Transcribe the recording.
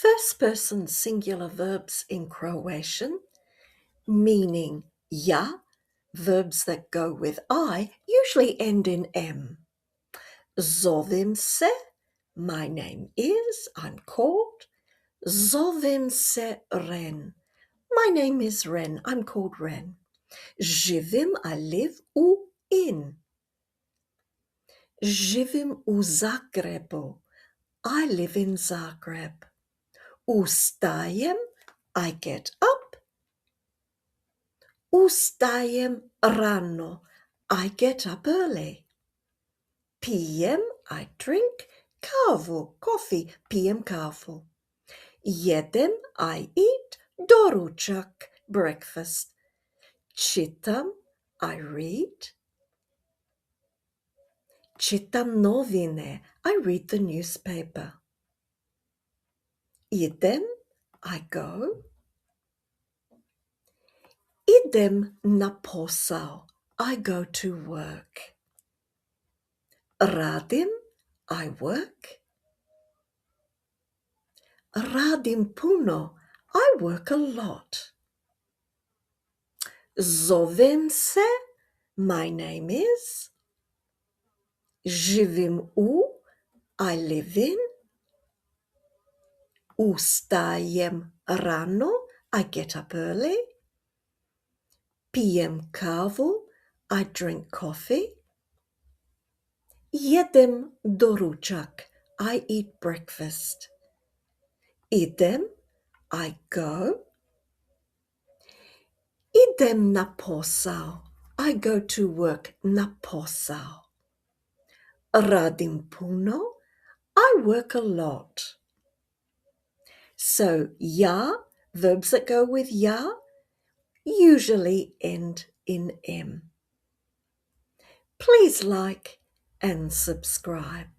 First person singular verbs in Croatian, meaning ja, verbs that go with I, usually end in M. Zovem se, my name is, I'm called. Zovem se Ren, my name is Ren, I'm called Ren. Živim, I live, in. Živim u Zagrebu, I live in Zagreb. Ustajem, I get up. Ustajem rano, I get up early. Pijem, I drink. Kavu, coffee, pijem kavu. Jedem, I eat. Doručak, breakfast. Čitam, I read. Čitam novine, I read the newspaper. Jedem, I go. Idem na posao, I go to work. Radim, I work. Radim puno, I work a lot. Zovem se, my name is. Živim I live in. Ustajem rano, I get up early. Pijem kavu, I drink coffee. Jedem doručak, I eat breakfast. Idem, I go. Idem na posao, I go to work na posao. Radim puno, I work a lot. So, ja, verbs that go with ja, usually end in M. Please like and subscribe.